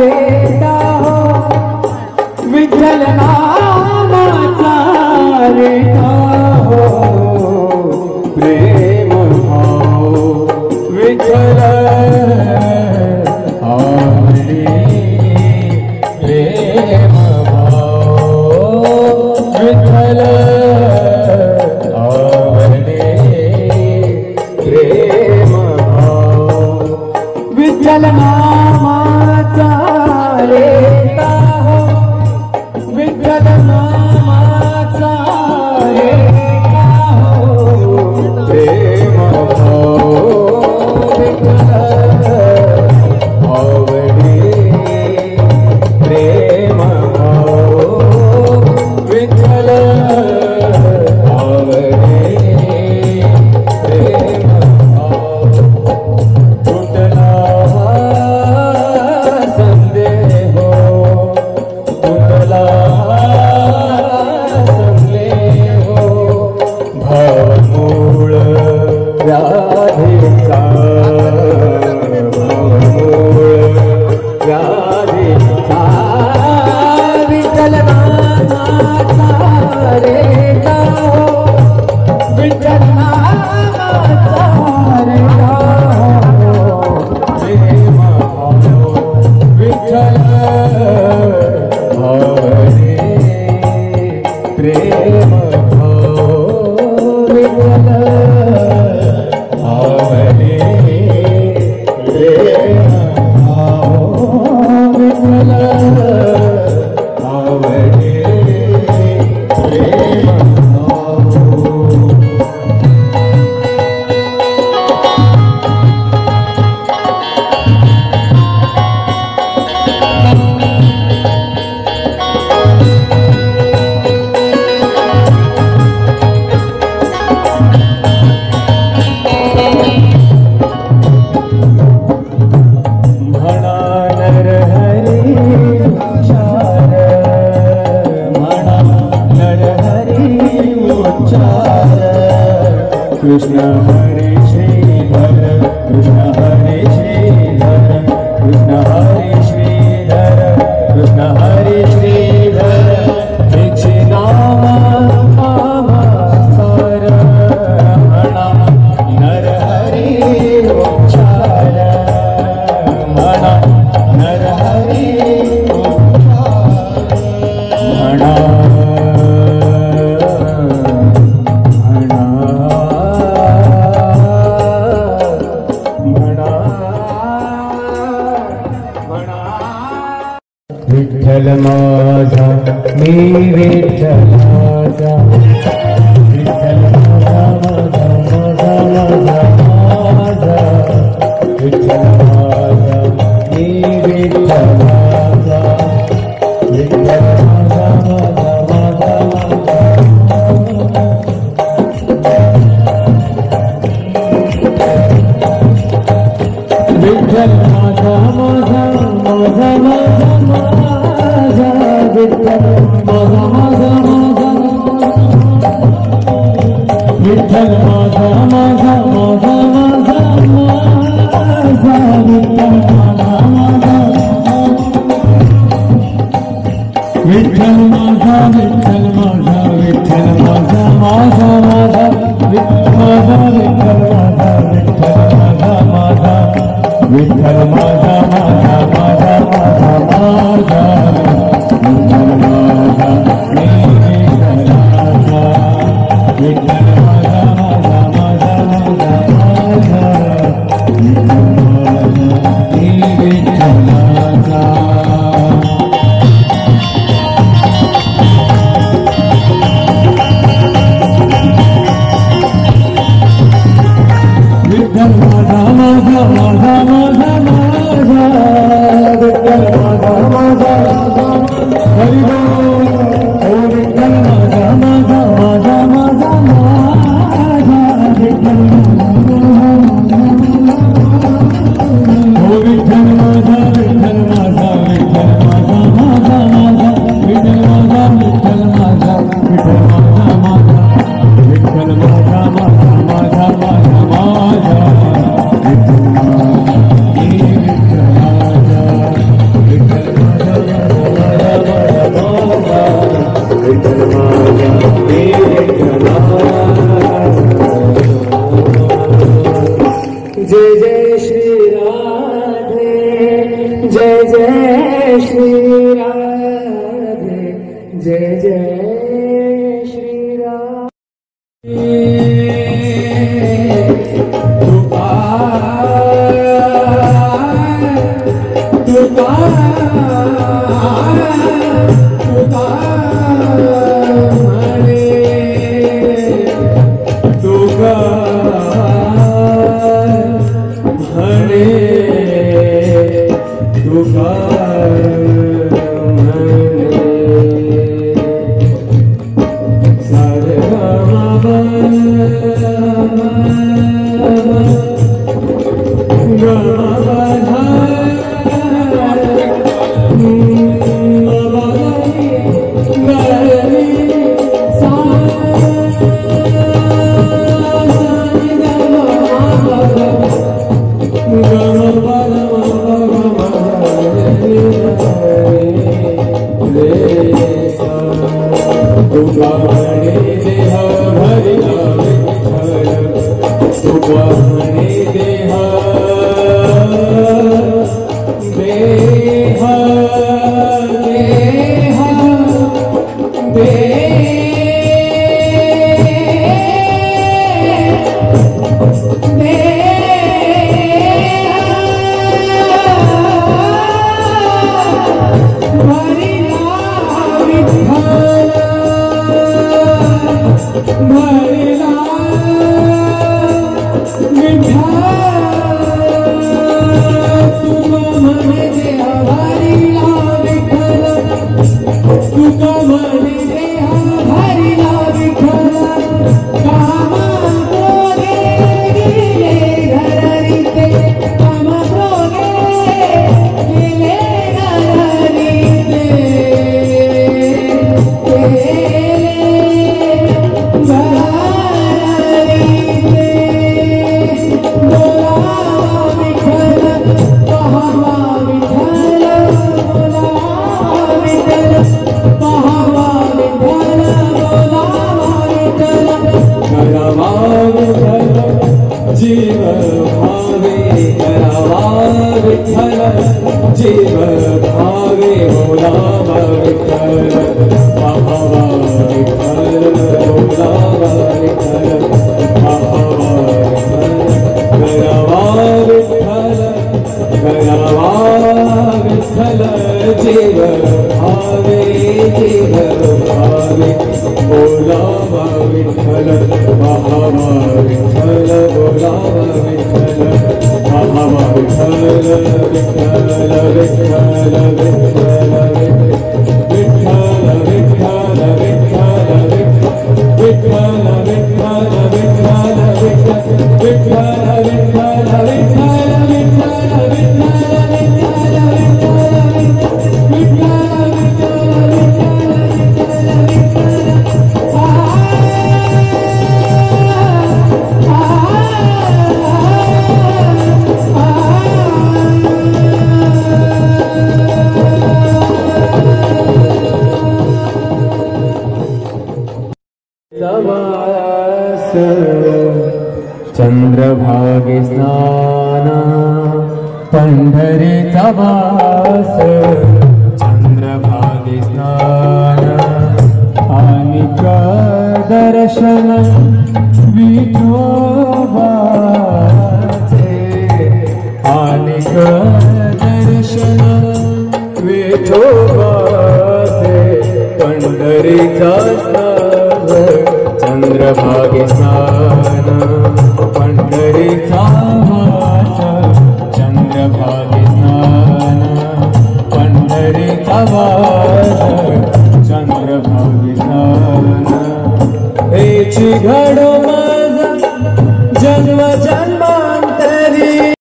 रेता हो विठ्ठल नामाचा रेता हो प्रेम भाव विठ्ठल आवडे प्रेम भाव विठ्ठल आवडे प्रेम भाव विठ्ठल नामाचा रेता हो विठ्ठल नामाचा रेता हो प्रेम भाव विठ्ठल आवडे प्रेम भाव विठ्ठल आवडे प्रेम भाव तुटला संदेह तुटला संदेह भावमूळ व्याधीचा भावमूळ व्याधीचा विठ्ठल नामाचा रेता हो विठ्ठल नामाचा रेता हो प्रेम भाव विठ्ठल आवडे प्रेम भाव विठ्ठल आवडे प्रेम भाव विठ्ठल आवडे प्रेम भाव म्हणा नरहरी उच्चार म्हणा नरहरी उच्चार कृष्ण हरे श्रीधर कृष्ण हरे श्रीधर कृष्ण हरे श्रीधर कृष्ण हरे श्रीधर तिचे नाम सार म्हणा नरहरी उच्चार म्हणा नरहरी म्हणा विठ्ठल माझा मी विठ्ठलाचा विठ्ठल माझा माझा माझा माझा माझा विठ्ठल माझा मी विठ्ठलाचा विठ्ठल माझा माझा माझा माझा विठ्ठल माझा माझा माझा माझा माझा विठ्ठल माझा माझा माझा विठ्ठल माझा माझा माझा माझा माझा विठ्ठल माझा माझा विठ्ठल माझा विठ्ठल माझा विठ्ठल माझा माझा माझा विठ्ठल माझा विठ्ठल माझा माझा विठ्ठल माझा माझा माझा माझा माझा विठ्ठल माझा मी विठ्ठलाचा विठ्ठल माझा माझा माझा माझा माझा विठ्ठल माझा मी विठ्ठलाचा विठ्ठल माझा माझा माझा माझा माझा जय जय श्री राधे, जय जय श्री राधे। जीव भावे बोलावा विठ्ठल पाहावा विठ्ठल बोलावा विठ्ठल पाहावा विठ्ठल करावा विठ्ठल जीव भावे बोलावा विठ्ठल पाहावा विठ्ठल बोलावा विठ्ठल पाहावा विठ्ठल विठ्ठल विठ्ठल विठ्ठल विठ्ठल विठ्ठल विठ्ठल विठ्ठल चंद्रभागे स्नान पंढरीचा वास चंद्रभागे स्नान आनिक दर्शन विठोबाचे आनिक दर्शन विठोबाचे पंढरीचा स्नान चंद्रभागे स्नान पंढरीचा वास चंद्रभागे स्नान पंढरीचा वास चंद्रभागे स्नान हेची घडो माझा जन्म